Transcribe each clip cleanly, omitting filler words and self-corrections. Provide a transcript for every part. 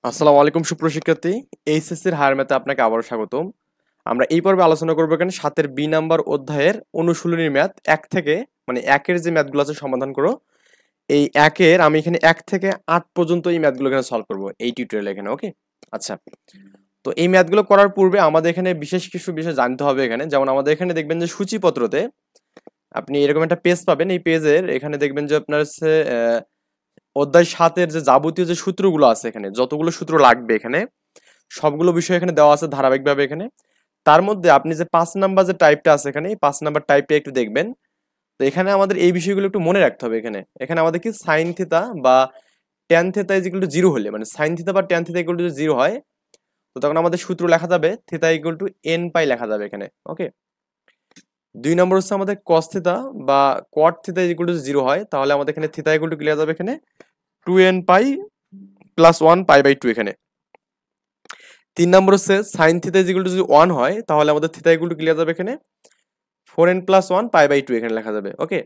আসসালামু আলাইকুম সুপ্রশিক্ষার্থী। এইচএসসির হায়ার ম্যাথে আপনাকে আবারও স্বাগতম। আমরা এই পর্বে আলোচনা করবো এখানে 7 বি নাম্বার অধ্যায়ের অনুশীলনী ম্যাথ 1 থেকে মানে 1 যে ম্যাথগুলো আছে সমাধান করো। এই 1 আমি এখানে 1 থেকে 8 পর্যন্ত এই ম্যাথগুলো এখানে সলভ করব এই টিউটোরিয়ালে এখানে। ওকে, আচ্ছা। তো এই ম্যাথগুলো করার পূর্বে আমাদের এখানে বিশেষ কিছু বিষয় জানতে হবে এখানে। যেমন আমাদের এখানে দেখবেন যে সূচিপত্রতে আপনি এরকম একটা পেজ পাবেন। এই পেজের এখানে দেখবেন যে আপনার হচ্ছে অধ্যায় 7 যে যাবতীয় যে সূত্রগুলো আছে এখানে, যতগুলো সূত্র লাগবে এখানে সবগুলো বিষয় এখানে দেওয়া আছে ধারাবাহিকভাবে এখানে। তার মধ্যে আপনি যে 5 নাম্বার যে টাইপটা আছে এখানে, এই 5 নাম্বার টাইপটা একটু দেখবেন। তো এখানে আমাদের এই বিষয়গুলো একটু মনে রাখতে হবে এখানে। এখানে আমাদের কি সাইন থিটা বা tan theta is equal two 0 হলে, মানে সাইন থিটা বা ট্যান থিটা ইকুয়াল টু 0 হয়, তো তখন আমাদের সূত্র লেখা যাবে থিটা ইকুয়াল টু n পাই লেখা যাবে এখানে। ওকে, 2 নম্বর হচ্ছে আমাদের cos থিটা বা cot থিটা ইকুয়াল টু 0 হয়, তাহলে আমাদের এখানে থিটা ইকুয়াল টু কি লেখা যাবে এখানে 2n pi plus 1 pi by 2 এখানে। 3 নম্বর হচ্ছে sign theta is equal to যদি 1 হয়, তাহলে আমাদের থিটা ইকুয়াল টু কি লেখা যাবে এখানে 4n প্লাস 1 পাই বাই 2 এখানে লেখা যাবে। ওকে,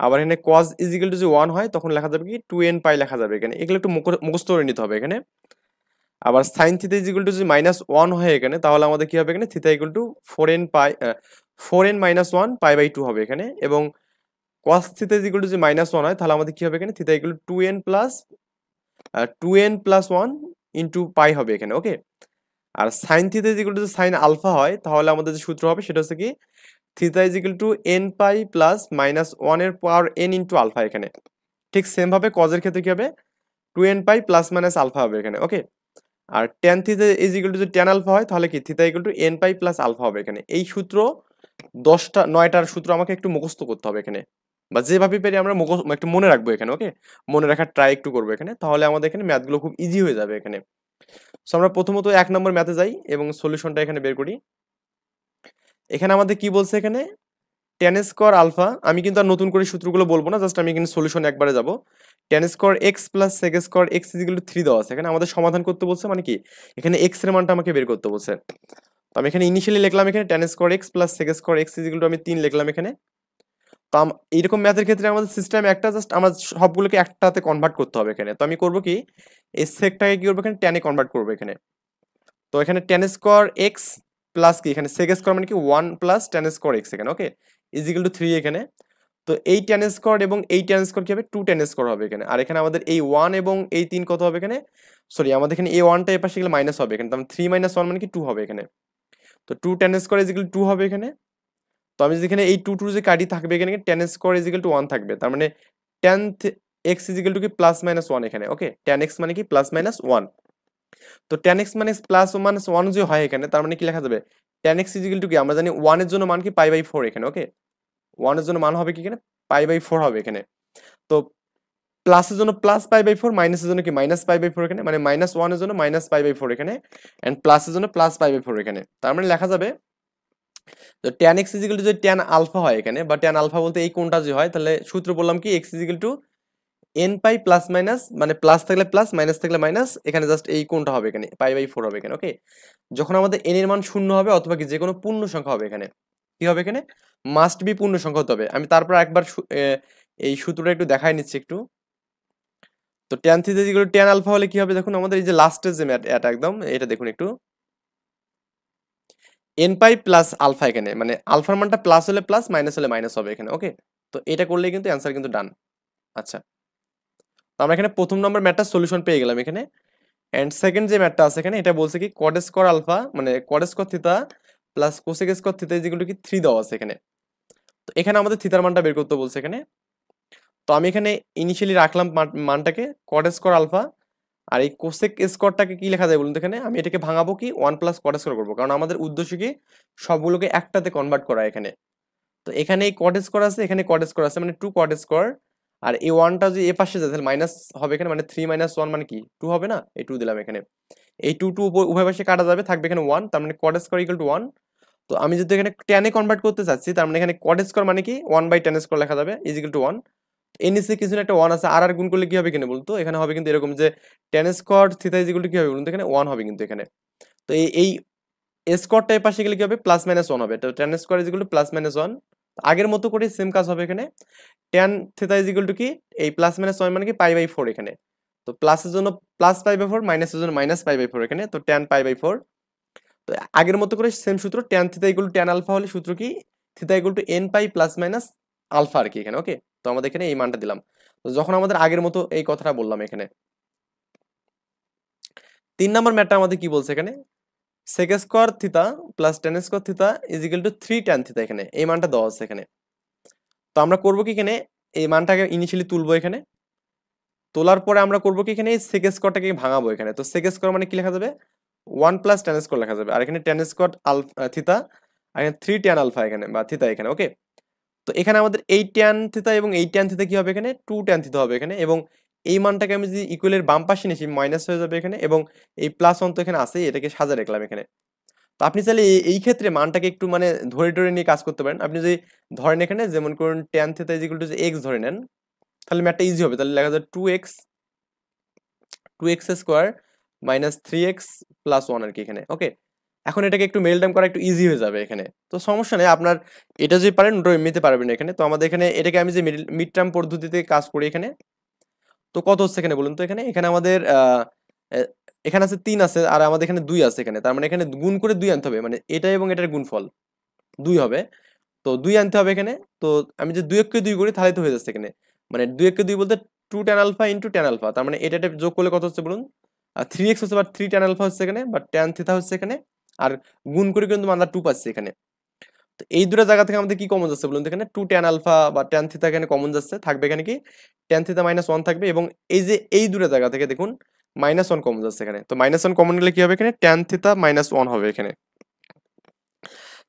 আবার এখানে cos ইজ ইকুয়াল টু যদি 1 হয়, তখন লেখা যাবে কি 2n পাই লেখা যাবে এখানে। এগুলো একটু মুখস্থ করে নিতে হবে এখানে। আবার sine theta is equal to যদি -1 হয় এখানে, তাহলে আমাদের কি হবে এখানে theta equal to 4n pi 4n minus 1 pi by 2 হবে এখানে। এবং cos theta is equal to যদি -1 হয়, তাহলে আমাদের কি হবে এখানে theta equal to 2n plus 1 into pi হবে এখানে। ওকে, আর sine theta is equal to যদি সাইন আলফা হয়, তাহলে আমাদের যে সূত্র হবে সেটা হচ্ছে কি theta is equal to n pi plus -1 এর পাওয়ার n ইনটু আলফা এখানে। ঠিক সেম ভাবে কজের ক্ষেত্রে কি হবে 2n pi plus minus alpha হবে এখানে। ওকে, আর tan theta is equal to যদি ট্যান আলফা হয়, তাহলে কি theta equal to n pi plus alpha হবে এখানে। এই সূত্র 9টার সূত্র আমাকে একটু মুখস্থ করতে হবে এখানে, বা যেভাবে পারি আমরা একটু মনে রাখবো এখানে। ওকে, মনে রাখার ট্রাই একটু করবো এখানে, তাহলে আমাদের এখানে ম্যাথগুলো খুব ইজি হয়ে যাবে এখানে। সো আমরা প্রথমত 1 নম্বর ম্যাথে যাই এবং সলিউশনটা এখানে বের করি। এখানে আমাদের কি বলছে এখানে tan স্কয়ার আলফা, আমি কিন্তু আর নতুন করে সূত্রগুলো বলবো না, জাস্ট আমি এখানে সলিউশন একবারে যাব। tan square x plus sec square x is equal to 3 দেওয়া আছে এখানে, আমাদের সমাধান করতে বলছে, মানে কি এখানে x এর মানটা আমাকে বের করতে বলছে। তো আমি এখানে ইনিশিয়ালি লিখলাম এখানে tan square x plus sec square x is equal two আমি 3 লিখলাম এখানে। তো এইরকম ম্যাথের ক্ষেত্রে আমাদের সিস্টেম একটা, জাস্ট আমরা সবগুলোকে একটাতে কনভার্ট করতে হবে এখানে। তো আমি করব কি এই সেকটাকে কি করবো এখানে tan এ কনভার্ট করবো এখানে। তো এখানে tan স্কয়ার x প্লাস কি এখানে sec স্কয়ার মানে কি 1 প্লাস tan স্কয়ার x এখানে। ওকে, ইজ ইকুয়াল টু 3 এখানে। তো এই tan স্কয়ার এবং এই tan স্কয়ার কি হবে 2 tan স্কয়ার হবে এখানে। আর এখানে আমাদের এই 1 এবং এই 3 কত হবে এখানে, সরি আমাদের এখানে এই 1টা এই পাশে গেলে মাইনাস হবে এখানে। তো 3 মাইনাস 1 মানে কি 2 হবে এখানে। তো 2 tan square is equal two 2 হবে এখানে। তো আমি যদি এখানে এই 2 2 যে কাটি থাকবে এখানে tan square is equal two 1 থাকবে, তার মানে tan x is equal to কি প্লাস মাইনাস 1 এখানে। ওকে, tan x মানে কি প্লাস মাইনাস 1। তো tan x মানে প্লাস মাইনাস 1 যে হয় এখানে, তার মানে কি লেখা যাবে tan x is equal to কি আমরা জানি 1 এর জন্য মান কি পাই বাই 4 এখানে। ওকে, 1 এর জন্য মান হবে কি এখানে পাই বাই 4 হবে এখানে। তো প্লাসের জন্য প্লাস পাই বাই 4, মাইনাসের জন্য কি মাইনাস পাই বাই 4 এখানে, মানে -1 এর জন্য মাইনাস পাই বাই 4 এখানে, এন্ড প্লাসের জন্য প্লাস পাই বাই 4 এখানে। তার মানে লেখা যাবে তো tan x is equal to যদি tan আলফা হয় এখানে, বা tan আলফা বলতে এই কোনটা যে হয়, তাহলে সূত্র বললাম কি x is equal to n pi plus minus, মানে প্লাস থাকলে প্লাস মাইনাস থাকলে মাইনাস, এখানে জাস্ট এই কোনটা হবে এখানে পাই বাই 4 হবে এখানে। ওকে, যখন আমাদের n এর মান শূন্য হবে অথবা কি যে কোনো পূর্ণ সংখ্যা হবে এখানে, কি হবে এখানে মাস্ট বি পূর্ণ সংখ্যা হতে হবে। আমি তারপর একবার এই সূত্রটা একটু দেখাই নিচ্ছি একটু। তো tan theta equal to tan alpha হলে কি হবে দেখুন, আমাদের এই যে লাস্টের যে এটা একদম এটা দেখুন একটু, n পাই প্লাস আলফা এখানে, মানে আলফার মানটা প্লাস হলে প্লাস মাইনাস হলে মাইনাস হবে এখানে। ওকে, তো এটা করলেই কিন্তু অ্যান্সার কিন্তু ডান। আচ্ছা, তো আমরা এখানে প্রথম নম্বর ম্যাথটার সলিউশন পেয়ে গেলাম এখানে। এন্ড সেকেন্ড যে ম্যাথটা আছে এখানে, এটা বলছে কি কট স্কয়ার আলফা মানে কট square theta plus cosec square theta is equal to কি 3 দেওয়া আছে এখানে। তো এখানে আমাদের থিটার মানটা বের করতে বলছে এখানে। তো আমি এখানে ইনিশিয়ালি রাখলাম মানটাকে কট স্কয়ার আলফা, আর এই কোসেক স্কয়ারটাকে কি লেখা যায় বলুন তো। এখানে আমি এটাকে ভাঙাবো কি 1 প্লাস কট স্কয়ার করবো, কারণ আমাদের উদ্দেশ্য কি সবগুলোকে একটাতে কনভার্ট করা এখানে। তো এখানে এই কট স্কয়ার আছে, এখানে কট স্কয়ার আছে, মানে 2 কট স্কয়ার। আর এই 1টা যদি এ পাশে যায় তাহলে মাইনাস হবে এখানে, মানে 3 মাইনাস 1 মানে কি 2 হবে না, এই 2 দিলাম এখানে। এই 2 2 উভয় পাশে কাটা যাবে, থাকবে এখানে 1, তার মানে cot স্কয়ার ইকুয়াল টু 1। তো আমি যদি এখানে tan এ কনভার্ট করতে চাচ্ছি, তার মানে এখানে cot স্কয়ার মানে কি 1 বাই tan স্কয়ার লেখা যাবে ইজ ইকুয়াল টু 1। এর নিচে কিছু না একটা 1 আছে, আর গুণ করলে কি হবে কিনা বলতো, এখানে হবে কিন্তু এরকম যে tan square theta is equal to কি হবে বলুন তো, এখানে 1 হবে কিন্তু এখানে। তো এই স্কয়ারটা এর পাশে গেলে কি হবে প্লাস মাইনাস 1 হবে। তো tan square is equal two plus minus 1। আগের মতো করে সেম কাজ হবে এখানে। tan theta is equal to কি এই প্লাস মাইনাস 1 মানে কি পাই বাই 4 এখানে। তো তো প্লাসের জন্য প্লাস পাই/4, মাইনাসের জন্য মাইনাস পাই/4 এখানে, তো tan পাই/4। তো আগের মতো করে সেম সূত্র, tan theta equal to tan alpha হলে সূত্র কি, theta equal to n pi plus minus alpha আর কি এখানে। ওকে, তো আমাদের এখানে এই মানটা দিলাম। তো যখন আমাদের আগের মতো এই কথাটা বললাম এখানে। 3 নম্বর ম্যাথটা আমাদের কি বলছে এখানে, sec square theta plus tan square theta is equal to 3 tan theta, এখানে এই মানটা দেওয়া আছে এখানে। তো আমরা করব কি এখানে, এই মানটাকে ইনিশিয়ালি তুলবো এখানে, তোলার পরে আমরা করব কি এখানে sec স্কয়ারটাকে ভাঙাবো এখানে। তো sec স্কয়ার মানে কি লেখা যাবে, 1 প্লাস tan স্কয়ার লেখা যাবে, আর এখানে tan স্কয়ার আলফা থিটা, আর এখানে 3 tan আলফা এখানে বা থিটা এখানে। ওকে, তো এখানে আমাদের এই tan থিটা এবং এই tan থিটা কি হবে এখানে, 2 tan থিটা হবে এখানে, এবং এই মানটাকে আমি যদি ইকুয়ালের বাম পাশে নিয়েছি মাইনাস হয়ে যাবে এখানে, এবং এই প্লাস অন তো এখানে আছে, এটাকে সাজা রাখলাম এখানে। তো আপনি চাইলে এই ক্ষেত্রে মানটাকে একটু মানে ধরে ধরে নিয়ে কাজ করতে পারেন। আপনি যদি ধরেন এখানে যেমন করুন tan theta is equal two x ধরে নেন, তাহলে ম্যাথটা ইজি হবে। তাহলে লেখা যায় 2x square minus 3x plus 1 আর কি এখানে। ওকে, এখন এটাকে একটু মেলডাউন করা একটু ইজি হয়ে যাবে এখানে। তো সমস্যা নেই, আপনার এটা যদি পারেন ওটা এমনিতে পারবেন এখানে। তো আমাদের এখানে এটাকে আমি যে মিড টার্ম পদ্ধতিতে কাজ করি এখানে, তো কত হচ্ছে এখানে বলুন তো। এখানে আমাদের এখানে আছে 3 আছে, আর আমাদের এখানে 2 আছে এখানে, তার মানে এখানে গুণ করে 2 আনতে হবে, মানে এটা এবং এটার গুণফল 2 হবে। তো 2 আনতে হবে এখানে। তো আমি যে 2 কে 2 করি তাহলে তো হয়ে যাচ্ছে এখানে, মানে 2 কে 2 বলতে 2 tan alpha into tan alpha, তার মানে এটা যোগ করলে কত হচ্ছে বলুন, 3x হচ্ছে, বা 3 tan আলফা হচ্ছে এখানে, বা tan থিটা হচ্ছে এখানে, আর গুণ করে কিন্তু আমরা 2 পাচ্ছি এখানে। তো এই দুটো জায়গা থেকে আমাদের কি কমন যাচ্ছে বলুন তো, এখানে 2 tan আলফা বা tan থিটা এখানে কমন যাচ্ছে, থাকবে এখানে কি tan থিটা মাইনাস 1 থাকবে, এবং এই যে এই দুটো জায়গা থেকে দেখুন মাইনাস 1 কমন যাচ্ছে এখানে। তো মাইনাস 1 কমন গেলে কি হবে এখানে, tan থিটা মাইনাস 1 হবে এখানে।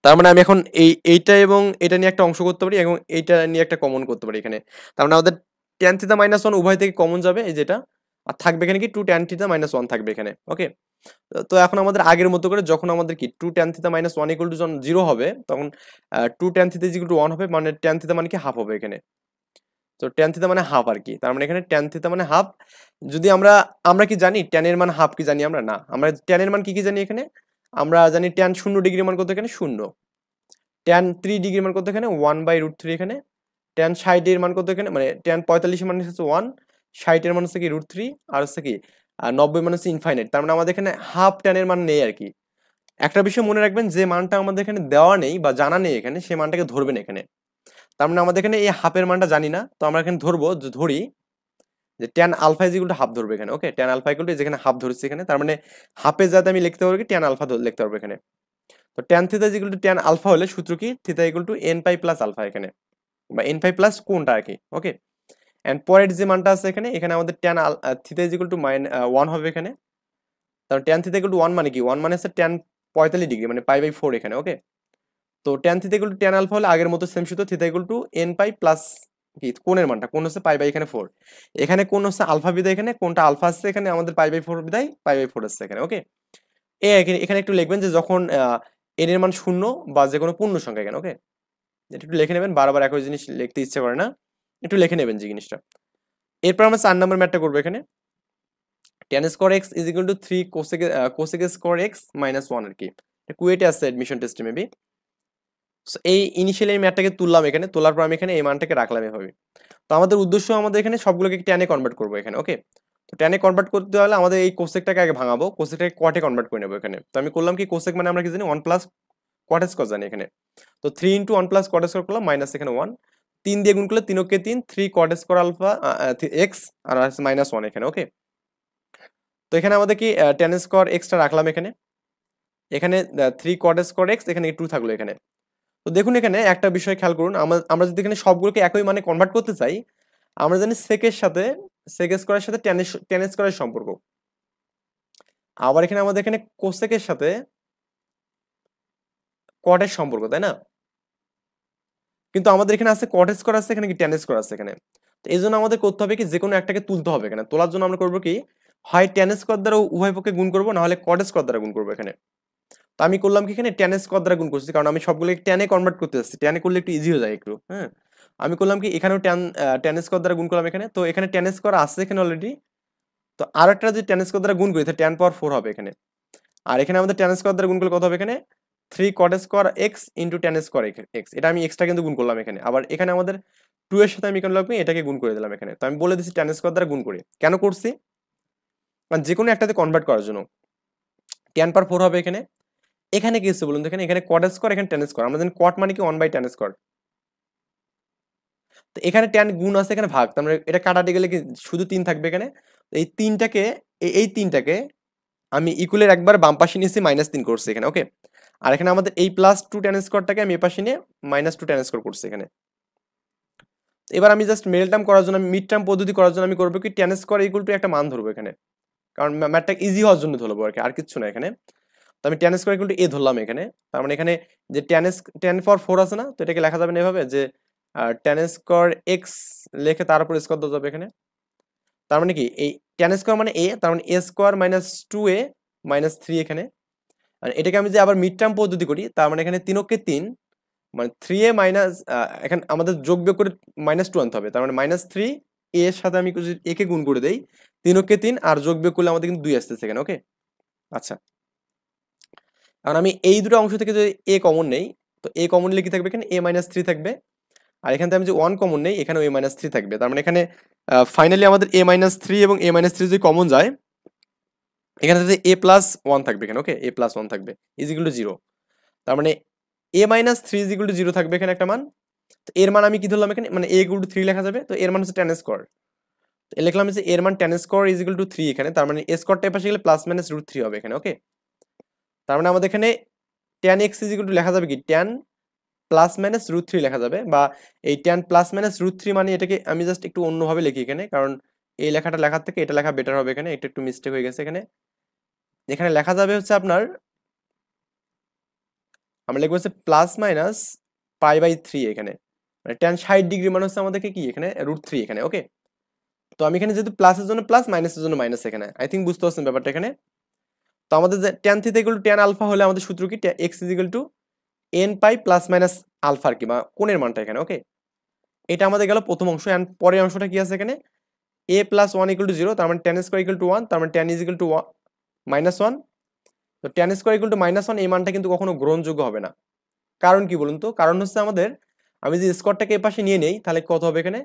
তার মানে আমি এখন এইটা এবং এটা নিয়ে একটা অংশ করতে পারি, এবং এইটা নিয়ে একটা কমন করতে পারি এখানে। তার মানে আমাদের tan থিটা মাইনাস 1 উভয় থেকে কমন যাবে এই যেটা, আর থাকবে এখানে কি 2 tan থিটা মাইনাস 1 থাকবে এখানে। ওকে, তো এখন আমাদের আগের মতো করে যখন আমাদের কি 2 tan theta minus 1 equal to যখন 0 হবে, তখন 2 tan থিটা ইকুয়াল টু 1 হবে, মানে tan থিটা মানে কি হাফ হবে এখানে। তো tan থিটা মানে হাফ আর কি, তার মানে এখানে tan থিটা মানে হাফ। যদি আমরা আমরা কি জানি tan এর মান হাফ, কি জানি আমরা, না আমরা tan এর মান কি জানি এখানে, আমরা জানি tan 0 ডিগ্রি মান কত এখানে 0, tan 3 ডিগ্রি মান কত এখানে 1/√3 এখানে, tan 60 এর মান কত এখানে, মানে tan 45 এর মান হচ্ছে 1, 60 এর মান হচ্ছে কি √3, আর হচ্ছে কি 90 মানে হচ্ছে ইনফাইনাইট। তার মানে আমাদের এখানে হাফ tan এর মান নেই আর কি। একটা বিষয় মনে রাখবেন, যে মানটা আমাদের এখানে দেওয়া নেই বা জানা নেই এখানে, সেই মানটাকে ধরবেন এখানে। তার মানে আমাদের এখানে এই হাফের মানটা জানি না, তো আমরা এখানে ধরবো, ধরি যে tan alpha is equal to half ধরবে এখানে। Okay, tan alpha equal to যেখানে হাফ ধরছি এখানে, তার মানে হাফে যাতে আমি লিখতে পারবো কি tan আলফা লিখতে পারবো এখানে। তো tan theta is equal to tan alpha হলে সূত্র কি, theta equal to n pi plus alpha এখানে, বা n পাই প্লাস কোনটা আর কি। ওকে, এন্ড পরের যে মানটা আছে এখানে, এখানে আমাদের tan theta is equal two 1 হবে এখানে। তাহলে tan থিটা ইকুয়াল টু 1 মানে কি, 1 মানে হচ্ছে tan 45 ডিগ্রি, মানে পাই/4 এখানে। ওকে, তো tan theta equal to tan alpha হলে আগের মতো সেম সূত্র, theta equal to n pi plus কি কোণের মানটা, কোণ হচ্ছে এখানে 4, এখানে কোণ হচ্ছে আলফা বিদায়, এখানে কোণটা আলফা আসছে এখানে, আমাদের পাই/4 বিদায় পাই/4 আসছে এখানে। ওকে, এখানে একটু লিখবেন যে যখন n এর মান 0 বা যে কোনো পূর্ণ সংখ্যা এখানে। ওকে, এটা একটু লিখে নেবেন, বারবার একই জিনিস লিখতে ইচ্ছে করে না, একটু লিখে নেবেন যে জিনিসটা। এরপর আমরা 4 নম্বর ম্যাথটা করবো এখানে, tan square x is equal to 3 cosec square x minus 1 আর কি। এটা কুয়েটে আছে অ্যাডমিশন টেস্টে মেবি। এই ইনিশিয়ালি এই ম্যাথটাকে তুললাম এখানে, তোলার পর আমি এখানে এই মানটাকে রাখলাম এভাবে। তো আমাদের উদ্দেশ্য আমাদের এখানে সবগুলোকে ট্যানে কনভার্ট করবো এখানে। ওকে, তো ট্যানে কনভার্ট করতে হলে আমাদের এই কোসেকটাকে আগে ভাঙাবো, কোসেকটাকে কটে কনভার্ট করে নেবো এখানে। তো আমি করলাম কি, কোসেক মানে আমরা কি জানি 1 প্লাস কট স্কয়ার জানি এখানে। তো 3 ইন্টু 1 প্লাস কট স্কয়ার করলাম, মাইনাস এখানে 1, 3 দিয়ে গুণ করলে 3 কে 3, 3 কট স্কয়ার আলফা এক্স, আর আছে মাইনাস 1 এখানে। ওকে, তো এখানে আমাদের কি ট্যান স্কয়ার এক্সটা রাখলাম এখানে, এখানে 3 কট স্কয়ার এক্স, এখানে 2 থাকলো এখানে। তো দেখুন এখানে একটা বিষয় খেয়াল করুন, আমরা যদি এখানে সবগুলোকে একই মানে কনভার্ট করতে চাই, আমরা জানি সেকের সাথে সেক স্কয়ারের সাথে ট্যান স্কয়ারের সম্পর্ক, আবার এখানে আমাদের এখানে কোসেকের সাথে কটের সম্পর্ক, তাই না? কিন্তু আমাদের এখানে আছে কট স্কয়ার আছে, এখানে কি ট্যান স্কয়ার আছে এখানে। তো এই জন্য আমাদের করতে হবে কি, যে কোনো একটাকে তুলতে হবে এখানে। তোলার জন্য আমরা করবো কি, হয় ট্যান স্কয়ার দ্বারা উভয় পক্ষে গুণ করবো, না হলে কট স্কয়ার দ্বারা গুণ করবো এখানে। তো আমি করলাম কি, এখানে ট্যান স্কয়ার দ্বারা গুণ করছি, কারণ আমি সবগুলোকে ট্যানে কনভার্ট করতে যাচ্ছি, ট্যানে করলে একটু ইজি হয়ে যায় একটু। হ্যাঁ, আমি করলাম কি, এখানেও ট্যান স্কয়ার দ্বারা গুণ করলাম এখানে। তো এখানে ট্যান স্কয়ার আছে এখানে অলরেডি, তো আর একটা যদি ট্যান স্কয়ার দ্বারা গুণ করি তাহলে ট্যান পাওয়ার 4 হবে এখানে। আর এখানে আমাদের ট্যান স্কয়ার দ্বারা গুণ করলে কত হবে এখানে, 3 কট square x into tan square x, এটা আমি এক্সট্রা কিন্তু গুণ করলাম এখানে। আবার এখানে আমাদের 2 এর সাথে আমি কেন লাগবে, এটাকে গুণ করে দিলাম এখানে। তো আমি বলে দিচ্ছি ট্যান স্কয়ার দ্বারা গুণ করি, কেন করছি মানে যে কোনো একটাতে কনভার্ট করার জন্য tan পাওয়ার 4 হবে এখানে। এখানে কি হচ্ছে বলুন তো, এখানে cot স্কয়ার, এখানে tan স্কয়ার। আমরা জানি cot মানে কি 1/tan স্কয়ার। তো এখানে tan গুণ আছে, এখানে ভাগ, তার মানে এটা কাটাতে গেলে কি শুধু 3 থাকবে এখানে। তো এই 3টাকে এই 3টাকে আমি ইকুয়ালের একবার বাম পাশে নিয়েছি, -3 করছি এখানে, ওকে। আর এখানে আমাদের এই +2 tan স্কয়ারটাকে আমি এই পাশে নিয়ে -2 tan স্কয়ার করছি এখানে। এবার আমি জাস্ট মিডল টার্ম করার জন্য, আমি মিড টার্ম পদ্ধতি করার জন্য আমি করবো কি, tan স্কয়ার ইকুয়াল টু একটা মান ধরবো এখানে, কারণ ম্যাথটা ইজি হওয়ার জন্য ধরবো আর কি, আর কিচ্ছু না এখানে। তো আমি tan square equal to a ধরলাম এখানে। তার মানে এখানে যে tan পাওয়ার 4 আছে না, তো এটাকে লেখা যাবে না এভাবে যে tan স্কয়ার x লিখে তার উপর স্কয়ার দেওয়া যাবে এখানে। তার মানে কি এই tan স্কয়ার মানে a, তার মানে a স্কয়ার - 2a - 3 এখানে। আর এটাকে আমি যে আবার মিড টার্ম পদ্ধতি করি, তার মানে এখানে 3 কে 3 মানে 3a মাইনাস, এখানে আমাদের যোগ বিয়োগ করে -2 আনতে হবে। তার মানে -3 a এর সাথে আমি যদি a কে গুণ করে দেই, 3 কে 3 আর যোগ বিয়োগ করলে আমাদের কিন্তু 2 আসতেছে এখানে, ওকে। আচ্ছা, কারণ আমি এই দুটো অংশ থেকে যদি a কমন নেই, তো a কমন নিলে কি থাকবে এখানে, a - 3 থাকবে। আর এখান থেকে আমি যে 1 কমন নেই, এখানে a - 3 থাকবে। তার মানে এখানে ফাইনালি আমাদের a - 3 এবং a - 3 যদি কমন যায়, এখানে যে a + 1 থাকবে এখানে, ওকে, a + 1 থাকবে ইজ ইকুয়াল টু 0। তার মানে a - 3 ইজ ইকুয়াল টু 0 থাকবে এখানে একটা মান। তো এর মান আমি কি ধরলাম এখানে, মানে a ইকুয়াল টু 3 লেখা যাবে। তো এর মান হচ্ছে tan স্কয়ার। তো লিখলাম যে এর মান tan square is equal to 3 এখানে। তার মানে a স্কয়ারটা এর পাশে গেলে +-√3 হবে এখানে, ওকে। তার মানে আমাদের এখানে tan x is equal two লেখা যাবে কি, tan +-√3 লেখা যাবে, বা এই tan +-√3 মানে এটাকে আমি জাস্ট একটু অন্যভাবে লিখি এখানে, কারণ এই লেখাটা লেখার থেকে এটা লেখা বেটার হবে এখানে। এটা একটু মিস্টেক হয়ে গেছে এখানে। এখানে লেখা যাবে হচ্ছে আপনার, আমরা লিখবো হচ্ছে +-π/3 এখানে। মানে tan 60 ডিগ্রি মানে হচ্ছে আমাদেরকে কি এখানে √3 এখানে, ওকে। তো আমি এখানে যেহেতু প্লাসের জন্য প্লাস, মাইনাসের জন্য মাইনাস এখানে, আই থিঙ্ক বুঝতে পারছেন ব্যাপারটা এখানে। তো আমাদের যে tan theta equal to tan alpha হলে আমাদের সূত্র কি, x is equal to n π ± alpha আর কি, বা কোণের মানটা এখানে, ওকে। এটা আমাদের গেল প্রথম অংশ। এন্ড পরের অংশটা কি আছে এখানে, a + 1 = 0, তার মানে tan স্কয়ার = 1, তার মানে tan ইজ ইকুয়াল টু -1। তো tan স্কয়ার = -1, এই মানটা কিন্তু কখনো গ্রহণযোগ্য হবে না। কারণ কি বলুন তো, কারণ হচ্ছে আমাদের, আমি যে স্কয়ারটাকে এই পাশে নিয়ে নেই, তাহলে কত হবে এখানে,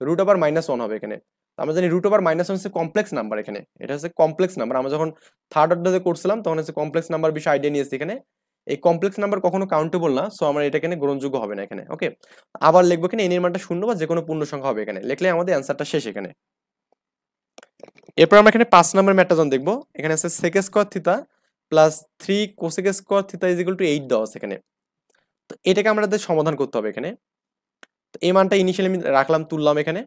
√(-1) হবে এখানে। আমরা জানি √(-1) হচ্ছে কমপ্লেক্স নাম্বার এখানে, এটা হচ্ছে কমপ্লেক্স নাম্বার। আমরা যখন থার্ড অর্ডারে করছিলাম তখন হচ্ছে কমপ্লেক্স নাম্বার বিষয়ে আইডিয়া নিয়েছি এখানে। এই কমপ্লেক্স নাম্বার কখনো কাউন্টেবল না, সো আমরা এটা এখানে গ্রহণযোগ্য হবে না এখানে, ওকে। আবার লিখবো এখানে n এর মানটা 0 বা যে কোনো পূর্ণ সংখ্যা হবে এখানে, লিখলে আমাদের অ্যান্সারটা শেষ এখানে। এরপর আমরা এখানে 5 নম্বর ম্যাথটা যখন দেখবো, এখানে আছে sec square theta plus 3 cosec square theta is equal two 8 দেওয়া আছে এখানে। তো এটাকে আমাদের সমাধান করতে হবে এখানে। তো এই মানটা ইনিশিয়ালি আমি রাখলাম, তুললাম এখানে।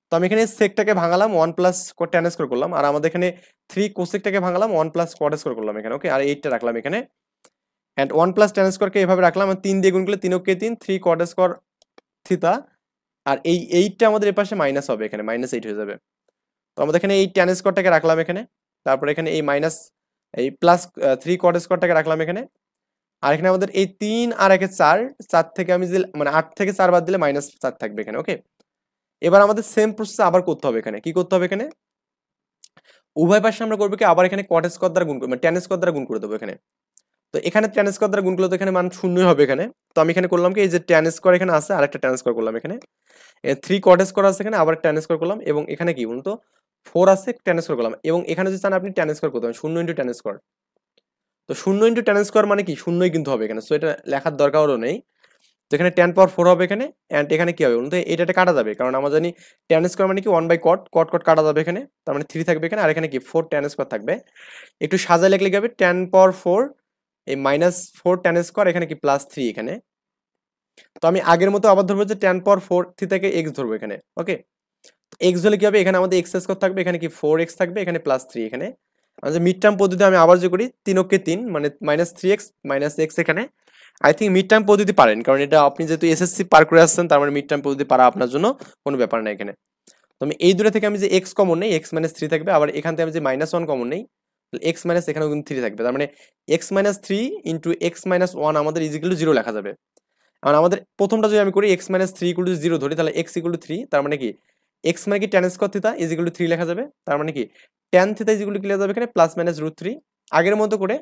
তো আমি এখানে সেকটাকে ভাঙালাম 1 প্লাস tan স্কয়ার করলাম, আর আমাদের এখানে 3 কোসেকটাকে ভাঙালাম 1 প্লাস cot স্কয়ার করলাম এখানে, ওকে। আর 8টা রাখলাম এখানে। এন্ড 1 প্লাস tan স্কয়ারকে এভাবে রাখলাম, আর 3 দিয়ে গুণ করলে 3 কে 3 3 cot স্কয়ার থিটা। আর এই 8টা আমাদের এপাশে মাইনাস হবে এখানে, -8 হয়ে যাবে। তো আমাদের এখানে এই tan স্কয়ারটাকে রাখলাম এখানে। তারপর এখানে এই মাইনাস, এই প্লাস 3 cot স্কয়ারটাকে রাখলাম এখানে। আর এখানে আমাদের এই 3 আর 1 এ 4, 4 থেকে আমি যে মানে 8 থেকে 4 বাদ দিলে -4 থাকবে এখানে, ওকে। এবার আমাদের সেম প্রসেস আবার করতে হবে এখানে। কি করতে হবে এখানে, উভয় পাশে আমরা করবো কি, আবার এখানে cot স্কয়ার দ্বারা গুণ করব, মানে tan স্কয়ার দ্বারা গুণ করে দেবো এখানে। তো এখানে tan স্কয়ার দ্বারা গুণ করলে তো এখানে মান শূন্যই হবে এখানে। তো আমি এখানে করলাম কি, এই যে tan স্কয়ার এখানে আছে, আরেকটা tan স্কয়ার করলাম এখানে। 3 cot স্কয়ার আছে এখানে, আবার tan স্কয়ার করলাম, এবং এখানে কি বলুন তো 4 আছে, tan স্কয়ার করলাম, এবং এখানে যদি চান আপনি tan স্কয়ার করতে পারেন, 0 * tan স্কয়ার। তো 0 * tan স্কয়ার মানে কি, শূন্যই কিন্তু হবে এখানে, সো এটা লেখার দরকারও নেই। তো এখানে tan পাওয়ার 4 হবে এখানে। এন্ড এখানে কি হবে বলুন তো, এটা কাটা যাবে, কারণ আমরা জানি tan স্কয়ার মানে কি 1/cot, cot কাটা যাবে এখানে, তার মানে 3 থাকবে এখানে, আর এখানে কি 4 tan স্কয়ার থাকবে। একটু সাজায় লিখলে কি হবে, tan পাওয়ার 4 এই -4 tan স্কয়ার, এখানে কি +3 এখানে। তো আমি আগের মতো আবার ধরবো যে tan পাওয়ার 4 থিটাকে x ধরবো এখানে, ওকে। x হলে কি হবে, এখানে আমাদের x স্কয়ার থাকবে, এখানে কি 4x থাকবে, এখানে +3 এখানে। আর যে মিড টার্ম পদ্ধতি আমি আবার যে করি, 3 কে 3 মানে -3x - x এখানে। আই থিঙ্ক মিড টার্ম পদ্ধতি পারেন, কারণ এটা আপনি যেহেতু এসএসসি পার করে আসছেন, তার মানে মিড টার্ম পদ্ধতি পারা আপনার জন্য কোনো ব্যাপার না এখানে। তো আমি এই দুটো থেকে আমি যে x কমন নেই, x - 3 থাকবে, আবার এখান থেকে আমি যে -1 কমন নেই, x মাইনাস এখানেও কিন্তু 3 থাকবে। তার মানে x - 3 ইন্টু x - 1 আমাদের ইজ ইকুয়াল টু 0 লেখা যাবে। আর আমাদের প্রথমটা যদি আমি করি, x - 3 ইকুয়াল টু 0 ধরি, তাহলে x ইকুয়াল টু 3, তার মানে কি x মানে কি tan square theta is equal to 3 লেখা যাবে। তার মানে কি tan theta is equal to কি লেখা যাবে এখানে, +-√3। আগের মতো করে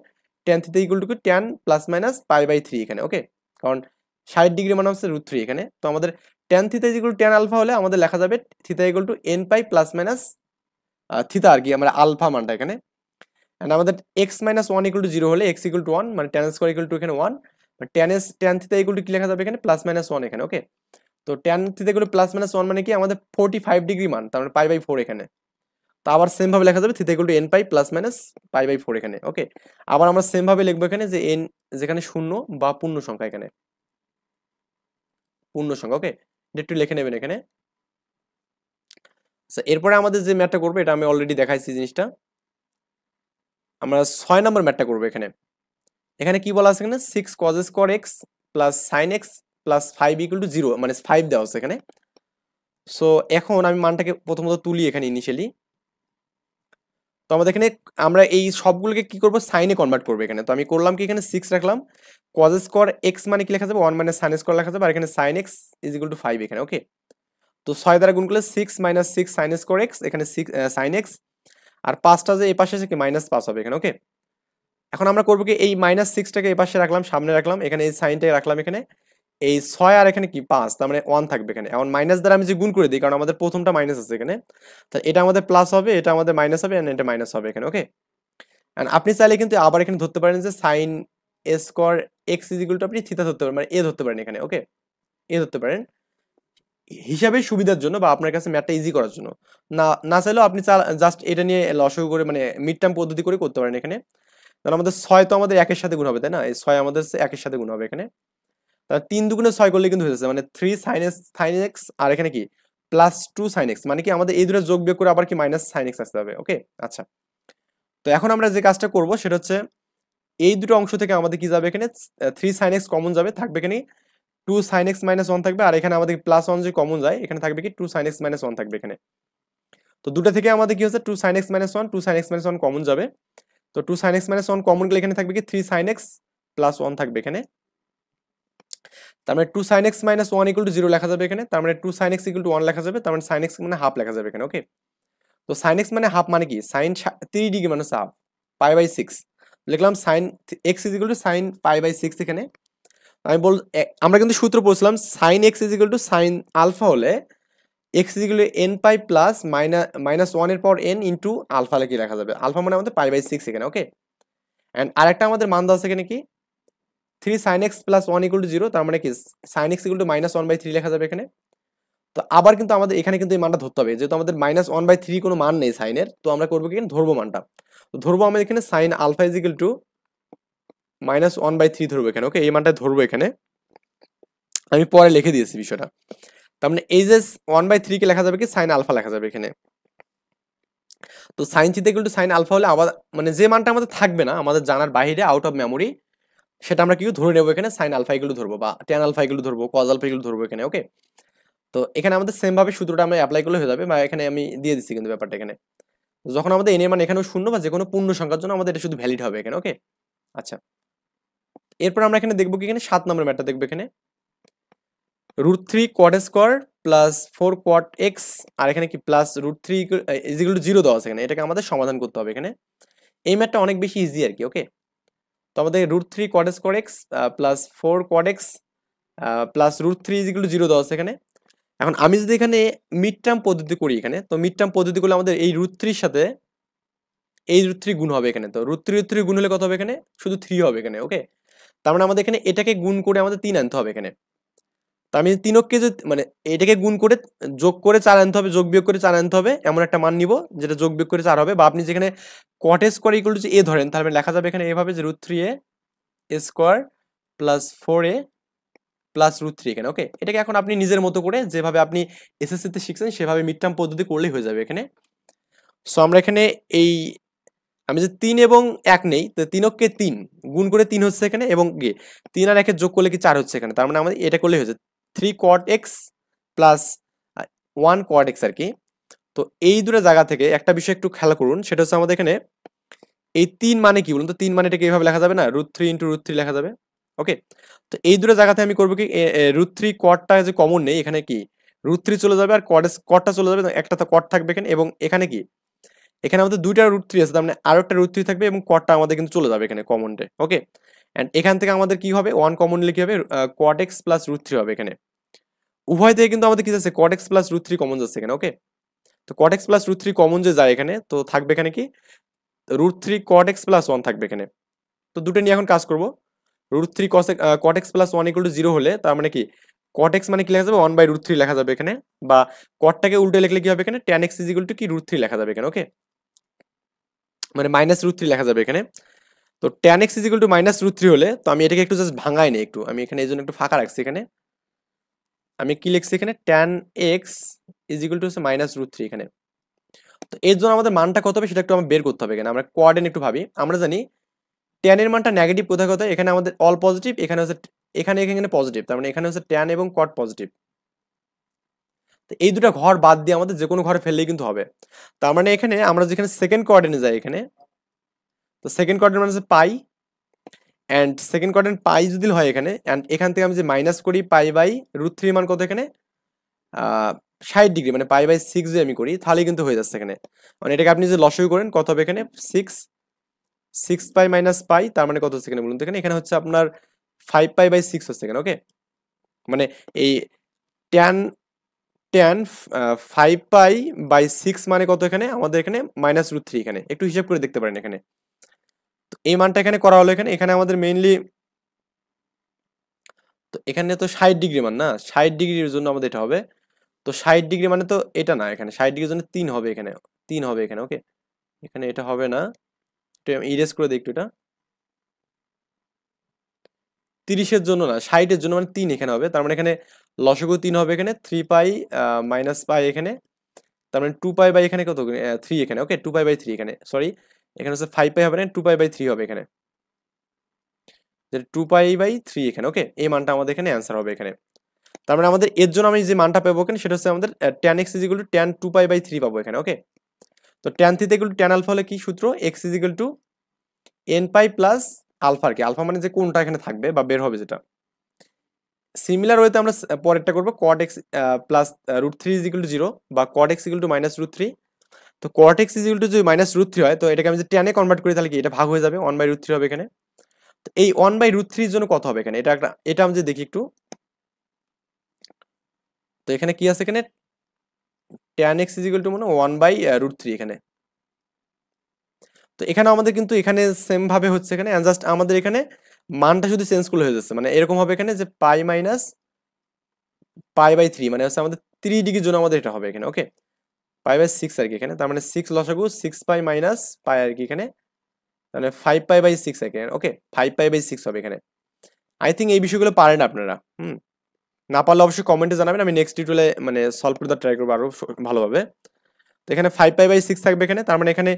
tan theta equal to tan +-π/3 এখানে, ওকে। কারণ 60 ডিগ্রি মানে হচ্ছে √3 এখানে। তো আমাদের tan theta is equal to tan alpha হলে আমাদের লেখা যাবে theta equal to n π ± theta আর কি, আমরা আলফা মানটা এখানে। এন্ড আমাদের x minus one equal to zero হলে এক্স ইকুয়াল টু ওয়ান, মানে ট্যান স্কোয়ার ইকুয়াল টু এখানে one, tan theta equal to কি লেখা যাবে এখানে প্লাস মাইনাস ওয়ান এখানে। ওকে, তো tan theta equal two plus minus one মানে কি আমাদের 45 ডিগ্রি মান, তার মানে পাই বাই ফোর এখানে। তো আবার সেম ভাবে লেখা যাবে theta equal to n pi plus minus pi by four এখানে। ওকে, আবার আমরা সেম ভাবে লিখবো এখানে যে এন যেখানে শূন্য বা পূর্ণ সংখ্যা, এখানে পূর্ণ সংখ্যা। ওকে, এটা একটু লিখে নেবেন এখানে। এরপরে আমাদের যে ম্যাথটা করবো এটা আমি অলরেডি দেখাইছি জিনিসটা, আমরা 6 নম্বর ম্যাথটা করবো এখানে। এখানে কি বলা আছে এখানে 6 cos square x plus sin x plus 5 equal to 0, মানে 5 দেওয়া আছে এখানে। সো এখন আমি মানটাকে প্রথমত তুলি এখানে ইনিশিয়ালি। তো আমাদের এখানে আমরা এই সবগুলোকে কি করব, সাইনে কনভার্ট করবো এখানে। তো আমি করলাম কি এখানে 6 রাখলাম, cos স্কয়ার x মানে কি লেখা যাবে 1 মাইনাস sin স্কয়ার লেখা যাবে, আর এখানে sin x is equal two 5 এখানে। ওকে, তো 6 দ্বারা গুণ করলে 6 মাইনাস 6 sin স্কয়ার x, এখানে 6 sin x, আর 5টা যে এই পাশে আছে কি মাইনাস 5 হবে এখানে। ওকে, এখন আমরা করবো কি এই মাইনাস 6টাকে এই পাশে রাখলাম, সামনে রাখলাম, এখানে এই সাইনটাকে রাখলাম এখানে, এই 6 আর এখানে কি 5, তার মানে 1 থাকবে এখানে। এখন মাইনাস দ্বারা আমি যে গুণ করে দিই, কারণ আমাদের প্রথমটা মাইনাস আছে এখানে, তো এটা আমাদের প্লাস হবে, এটা আমাদের মাইনাস হবে, এন্ড এটা মাইনাস হবে এখানে। ওকে, এন্ড আপনি চাইলে কিন্তু আবার এখানে ধরতে পারেন যে sine square x is equal two আপনি থিটা ধরতে পারেন, মানে এ ধরতে পারেন এখানে। ওকে, এ ধরতে পারেন হিসাবে সুবিধার জন্য বা আপনার কাছে ম্যাথটা ইজি করার জন্য। না না চাইলেও আপনি জাস্ট এটা নিয়ে লসাগু করে মানে মিড টার্ম পদ্ধতি করে করতে পারেন এখানে। তাহলে আমাদের 6 তো আমাদের একের সাথে গুণ হবে, তাই না? এই 6 আমাদের একের সাথে গুণ হবে এখানে। তাহলে 3 দুগুণে 6 করলে কিন্তু হয়ে যাচ্ছে, মানে 3 sin x আর এখানে কি প্লাস 2 sin x, মানে কি আমাদের এই দুটো যোগ বিয়োগ করে আবার কি মাইনাস sin x আসতে হবে। ওকে, আচ্ছা, তো এখন আমরা যে কাজটা করব সেটা হচ্ছে এই দুটো অংশ থেকে আমাদের কি যাবে এখানে 3 sin x কমন যাবে, থাকবে এখানে 2 sin x minus 1 থাকবে, আর এখানে আমাদের প্লাস 1 যে কমন যায় এখানে থাকবে কি 2 sin x minus 1 থাকবে এখানে। তো দুটো থেকে আমাদের কি হচ্ছে 2 sin x minus 1, 2 sin x minus 1 common যাবে। তো 2 sin x minus 1 কমন গেলে এখানে থাকবে কি 3 sin x plus 1 থাকবে এখানে। তার মানে 2 sin x minus 1 equal to 0 লেখা যাবে এখানে, তার মানে 2 sin x equal to 1 লেখা যাবে, তার মানে sin x মানে হাফ লেখা যাবে এখানে। ওকে, তো sin x মানে হাফ মানে কি sin 3 ডিগ্রি মানে হাফ, পাই বাই 6 লিখলাম, sin x is equal to sin pi by 6 এখানে। আমি আমরা কিন্তু সূত্র পড়ছিলাম sin x is equal to sin alpha হলে x is equal to n pi plus minus 1 এর পাওয়ার n ইনটু আলফা কি লেখা যাবে, আলফা মানে আমাদের পাই বাই 6 এখানে। ওকে, এন্ড আরেকটা আমাদের মান দেওয়া আছে এখানে কি 3 sin x plus 1 equal to 0, তার মানে কি sin x equal to minus 1/3 লেখা যাবে এখানে। তো আবার কিন্তু আমাদের এখানে কিন্তু এই মানটা ধরতে হবে, যেহেতু আমাদের মাইনাস 1/3 কোনো মান নেই সাইনের, তো আমরা করবো কি ধরবো মানটা। তো ধরবো আমরা এখানে sin alpha is equal to minus 1/3 ধরবো এখানে। ওকে, এই মানটা ধরবো এখানে, আমি পরে লিখে দিয়েছি বিষয়টা। তার মানে এই যে 1/3 কে লেখা যাবে কি sin আলফা লেখা যাবে এখানে। তো sin theta equal to sin alpha হলে আবার মানে যে মানটা আমাদের থাকবে না, আমাদের জানার বাইরে, আউট অফ মেমোরি, সেটা আমরা কি ধরে নেবো এখানে, sin আলফা এগুলো ধরবো বা tan আলফা এগুলো ধরবো, cos আলফা এগুলো ধরবো এখানে। ওকে, তো এখানে আমাদের সেম ভাবে সূত্রটা আমরা অ্যাপ্লাই করলে হয়ে যাবে, বা এখানে আমি দিয়ে দিচ্ছি কিন্তু ব্যাপারটা এখানে। যখন আমাদের n এর মান এখানেও শূন্য বা যে কোনো পূর্ণ সংখ্যার জন্য আমাদের এটা শুধু ভ্যালিড হবে এখানে। ওকে, আচ্ছা, এরপর আমরা এখানে দেখবো কি এখানে 7 নম্বর ম্যাথটা দেখবো এখানে √3 cot square plus 4 cot x, আর এখানে কি প্লাস √3 ইজ ইকুয়াল টু 0 দেওয়া আছে এখানে, এটাকে আমাদের সমাধান করতে হবে এখানে। এই ম্যাথটা অনেক বেশি ইজি আর কি। ওকে, তো আমাদের √3 cot square x plus 4 cot x plus √3 is equal two 0 দেওয়া আছে এখানে। এখন আমি যদি এখানে মিড টার্ম পদ্ধতি করি এখানে, তো মিড টার্ম পদ্ধতি করলে আমাদের এই √3 সাথে এই √3 গুণ হবে এখানে, তো √3 গুণ হলে কত হবে এখানে, শুধু 3 হবে এখানে। ওকে, তার মানে আমাদের এখানে এটাকে গুণ করে আমাদের 3 আনতে হবে এখানে। তো আমি তিনককে যদি মানে এটাকে গুণ করে যোগ করে 4 আনতে হবে, যোগ বিয়োগ করে 4 আনতে হবে, এমন একটা মান নিব যেটা যোগ বিয়োগ করে 4 হবে। বা আপনি যেখানে cot a square equal to a ধরেন, তাহলে লেখা যাবে এখানে এভাবে যে √3a square plus 4a plus √3 এখানে। ওকে, এটাকে এখন আপনি নিজের মতো করে যেভাবে আপনি এসএসসি তে শিখছেন সেভাবে মিড টার্ম পদ্ধতি করলেই হয়ে যাবে এখানে। সো আমরা এখানে এই আমি যে 3 এবং 1 নেই, তো তিনককে 3 গুণ করে 3 হচ্ছে এখানে, এবং 3 আর 1 এর যোগ করলে কি 4 হচ্ছে এখানে, তার মানে আমাদের এটা করলে হয়ে যাচ্ছে 3 cot x plus 1 cot x আর কি। তো এই দুটো জায়গা থেকে একটা বিষয় একটু খেয়াল করুন, সেটা হচ্ছে আমাদের এখানে এই 3 মানে কি বলুন তো, 3 মানে এটাকে এইভাবে লেখা যাবে না, √3 ইনটু √3 লেখা যাবে। ওকে, তো এই দুটো জায়গাতে আমি করবো কি √3 cotটা যে কমন নেই, এখানে কি √3 চলে যাবে আর cotটা চলে যাবে, একটা তো cot থাকবে এখানে, এবং এখানে কি এখানে আমাদের দুইটা √3 আছে, তার মানে আরো একটা √3 থাকবে, এবং cotটা আমাদের কিন্তু চলে যাবে এখানে কমনটে। ওকে, এন্ড এখান থেকে আমাদের কি হবে 1 কমন লিখে হবে cot x প্লাস √3 হবে এখানে। উভয় থেকে কিন্তু আমাদের কি যাচ্ছে cot x প্লাস √3 কমন যাচ্ছে এখানে। ওকে, তো cot x প্লাস √3 কমন যে যায় এখানে, তো থাকবে এখানে কি √3 cot x প্লাস 1 থাকবে এখানে। তো দুটো নিয়ে এখন কাজ করব। √3 cot x প্লাস 1 = 0 হলে তার মানে কি cot x মানে কি লেখা যাবে 1/√3 লেখা যাবে এখানে, বা cotটাকে উল্টে লিখলে কি হবে এখানে tan x = কি √3 লেখা যাবে এখানে। ওকে, মানে -√3 লেখা যাবে এখানে। তো tan x = -√3 হলে, তো আমি এটাকে একটু জাস্ট ভাঙাই নেই একটু, আমি এখানে এইজন্য একটু ফাঁকা রাখছি এখানে। আমি কি লিখছি এখানে tan x = হচ্ছে -√3 এখানে। তো এর জন্য আমাদের মানটা কত হবে সেটা একটু আমার বের করতে হবে এখানে। আমরা কোয়ার্ডিনেট একটু ভাবি, আমরা জানি tan এর মানটা নেগেটিভ কোথায় কোথায়, এখানে আমাদের অল পজিটিভ, এখানে হচ্ছে এখানে এখানে পজিটিভ, তার মানে এখানে হচ্ছে tan এবং cot পজিটিভ। তো এই দুটো ঘর বাদ দিয়ে আমাদের যে কোনো ঘরে ফেললেই কিন্তু হবে। তার মানে এখানে আমরা যেখানে সেকেন্ড কোয়ার্ডিনেটে যাই এখানে, তো সেকেন্ড কোয়ার্ডিনেট মানে হচ্ছে পাই, এন্ড সেকেন্ড কোয়ার্ডিনেট পাই যদি হয় এখানে, এন্ড এখান থেকে আমি যে মাইনাস করি π/√3 মান কত এখানে 60 ডিগ্রি, মানে π/6 যদি আমি করি তাহলে কিন্তু হয়ে যাচ্ছে এখানে। মানে এটাকে আপনি যে লসাগু করেন কত হবে এখানে 6π - π, তার মানে কত হচ্ছে এখানে বলুন তো, এখানে হচ্ছে আপনার 5π/6 হচ্ছে এখানে। ওকে, মানে এই tan tan 5π/6 মানে কত এখানে আমাদের এখানে -√3 এখানে একটু হিসাব করে দেখতে পারেন এখানে। তো এই মানটা এখানে করা হলো এখানে, এখানে আমাদের মেইনলি, তো এখানে তো 60 ডিগ্রি মান না, 60 ডিগ্রির জন্য আমাদের এটা হবে। তো 60 ডিগ্রি মানে তো এটা না, এখানে 60 ডিগ্রির জন্য 3 হবে এখানে, 3 হবে এখানে। ওকে, এখানে এটা হবে না, একটু ইরেজ করে দিই একটু এটা। 30-এর জন্য না, 60-এর জন্য মানে 3 এখানে হবে, তার মানে এখানে লসাগু 3 হবে এখানে, 3π - π এখানে, তার মানে 2π বাই এখানে কত 3 এখানে। ওকে, 2π/3 এখানে, সরি এখানে হচ্ছে 5π হবে না, 2π/3 হবে এখানে, যেটা 2π/3 এখানে। ওকে, এই মানটা আমাদের এখানে অ্যান্সার হবে এখানে। তার মানে আমাদের এর জন্য আমি যে মানটা পাবো এখানে সেটা হচ্ছে আমাদের tan x = tan 2π/3 পাবো এখানে। ওকে, তো tan থিটা = tan আলফা হলে কি সূত্র, x = nπ প্লাস আলফা, আর কি আলফা মানে যে কোনটা এখানে থাকবে বা বের হবে যেটা। সিমিলার ওয়েতে আমরা পরেরটা করবো cot x প্লাস √3 = 0, বা cot x = -√3। তো cot x = যদি -√3 হয়, তো এটাকে আমি যদি tan এ কনভার্ট করি তাহলে কি এটা ভাগ হয়ে যাবে, 1/√3 হবে এখানে। তো এই 1/√3 এর জন্য কত হবে এখানে, এটা আমি যদি দেখি একটু, তো এখানে কি আছে এখানে tan x = মানে 1/√3 এখানে। তো এখানে আমাদের কিন্তু এখানে সেম ভাবে হচ্ছে এখানে, জাস্ট আমাদের এখানে মানটা শুধু চেঞ্জ করলে হয়ে যাচ্ছে, মানে এরকম হবে এখানে যে π - π/3 মানে হচ্ছে আমাদের 3 ডিগ্রির জন্য আমাদের এটা হবে এখানে। ওকে, π/6 আর কি এখানে, তার মানে 6 লসাগু 6π - π আর কি এখানে, তাহলে 5π/6 এখানে। ওকে, 5π/6 হবে এখানে। আই থিঙ্ক এই বিষয়গুলো পারেন আপনারা। না পারলে অবশ্যই কমেন্টে জানাবেন, আমি নেক্সট টিউটোরিয়ালে মানে সলভ করতে ট্রাই করবো আরো ভালোভাবে। তো এখানে 5π/6 থাকবে এখানে, তার মানে এখানে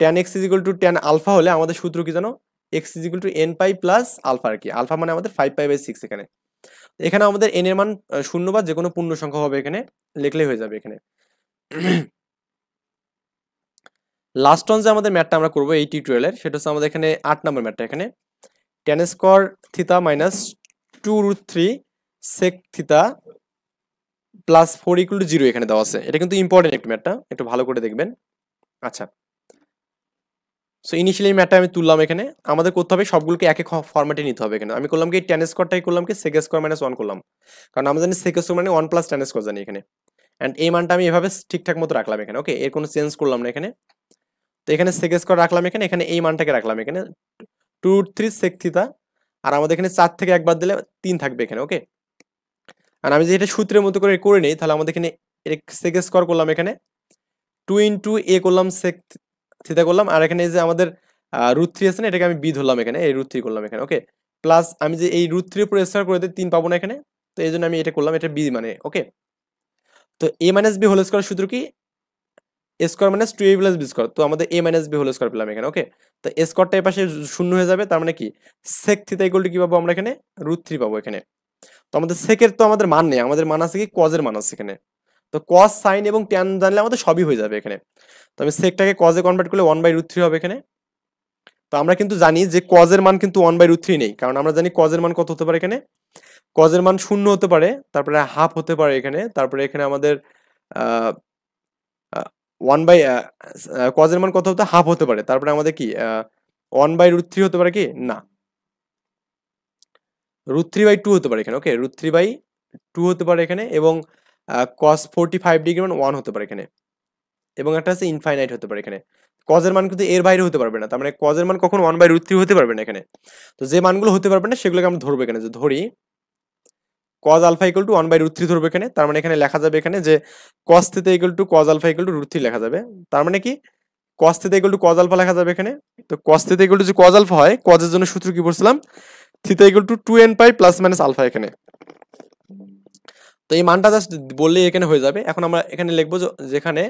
tan x = tan আলফা হলে আমাদের সূত্র কি জানো, x = nπ প্লাস আলফা, আর কি আলফা মানে আমাদের 5π/6 এখানে। এখানে আমাদের n এর মান শূন্য বা যে কোনো পূর্ণ সংখ্যা হবে এখানে, লিখলেই হয়ে যাবে এখানে। লাস্ট অন যে আমাদের ম্যাথটা আমরা করবো এই টিউটোরিয়ালের, সেটা হচ্ছে আমাদের এখানে 8 নম্বর ম্যাথটা। এখানে tan square theta minus 2√3 sec theta plus 4 = 0 এখানে দেওয়া আছে। এটা কিন্তু ইম্পর্টেন্ট একটু ম্যাথটা, একটু ভালো করে দেখবেন। আচ্ছা, সো ইনিশিয়ালি ম্যাথটা আমি তুললাম এখানে, আমাদের করতে হবে সবগুলোকে এক এক ফরম্যাটে নিতে হবে এখানে। আমি করলাম কি tan স্কয়ারটাই করলাম কি sec স্কয়ার মাইনাস 1 করলাম, কারণ আমরা জানি sec স্কয়ার মানে 1 প্লাস tan স্কয়ার জানি এখানে, এন্ড এই মানটা আমি এভাবে ঠিকঠাক মতো রাখলাম এখানে। ওকে, এর কোনো চেঞ্জ করলাম না এখানে। তো এখানে sec স্কয়ার রাখলাম এখানে, এখানে এই মানটাকে রাখলাম এখানে 2√3 sec থিটা, আর আমাদের এখানে 4 থেকে একবার দিলে 3 থাকবে এখানে। ওকে, আর আমি যদি এটা সূত্রের মতো করে করে নিই, তাহলে আমাদের এখানে sec স্কয়ার করলাম এখানে, 2 * a করলাম sec থিটা করলাম, আর এখানে এই যে আমাদের √3 আছে না, এটাকে আমি b ধরলাম এখানে, এই √3 করলাম এখানে। ওকে, প্লাস আমি যে এই √3 উপরে স্কয়ার করে দিই 3 পাবো না এখানে, তো এই জন্য আমি এটা করলাম, এটা b মানে। ওকে, তো a - b হোল স্কয়ার সূত্র কি a square minus 2ab + b square, তো আমাদের a - b হোল স্কয়ার পেলাম এখানে। ওকে, তো a স্কয়ারটা এই পাশে শূন্য হয়ে যাবে, তার মানে কি sec থিটা = কি পাবো আমরা এখানে √3 পাবো এখানে। তো আমাদের sec এর তো আমাদের মান নেই, আমাদের মান আছে কি cos এর মান আছে এখানে। তো cos sin এবং tan জানলে আমাদের সবই হয়ে যাবে এখানে। তো আমি secটাকে cos এ কনভার্ট করলে 1/√3 হবে এখানে। তো আমরা কিন্তু জানি যে cos এর মান কিন্তু 1/√3 নেই, কারণ আমরা জানি cos এর মান কত হতে পারে এখানে, cos এর মান 0 হতে পারে, তারপরে হাফ হতে পারে এখানে, তারপরে এখানে আমাদের আহ 1 বাই cos এর মান কত হতে হাফ হতে পারে, তারপরে আমাদের কি 1/√3 হতে পারে কি না, √3/2 হতে পারে এখানে। ওকে, √3/2 হতে পারে এখানে, এবং cos 45 ডিগ্রি মানে 1 হতে পারে এখানে। এবং একটা আছে ইনফাইনাইট হতে পারে এখানে। কজের মান কিন্তু এর বাইরে হতে পারবে না, তার মানে কজের মান কখনো 1/√3 হতে পারবে না এখানে। তো যে মানগুলো হতে পারবে না সেগুলোকে আমরা ধরবো এখানে, যে ধরি cos আলফা ইকুয়াল টু 1/√3 ধরবো এখানে। তার মানে এখানে লেখা যাবে এখানে যে cos theta equal to cos alpha equal to √3 লেখা যাবে। তার মানে কি cos theta equal to cos alpha লেখা যাবে এখানে। তো cos থিটা ইকুয়াল টু যে cos আলফা হয়, cos এর জন্য সূত্র কি পড়ছিলাম, theta equal to 2n pi plus minus alpha এখানে। তো এই মানটা জাস্ট বললেই এখানে হয়ে যাবে। এখন আমরা এখানে লিখবো যেখানে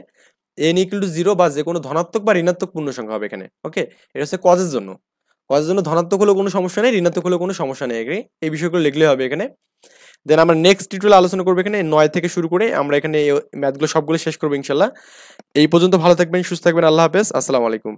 n ইকুয়াল টু 0 বা যে কোনো ধনাত্মক বা ঋণাত্মক পূর্ণ সংখ্যা হবে এখানে। ওকে, এটা হচ্ছে cos এর জন্য। cos এর জন্য ধনাত্মক হলেও কোনো সমস্যা নেই, ঋণাত্মক হলেও কোনো সমস্যা নেই, এই বিষয়গুলো লিখলে হবে এখানে। দেন আমরা নেক্সট টিউটোরিয়ালে আলোচনা করবো এখানে 9 থেকে শুরু করে আমরা এখানে ম্যাথগুলো সবগুলো শেষ করবো ইনশাল্লাহ। এই পর্যন্ত ভালো থাকবেন, সুস্থ থাকবেন, আল্লাহ হাফেজ, আসসালামু আলাইকুম।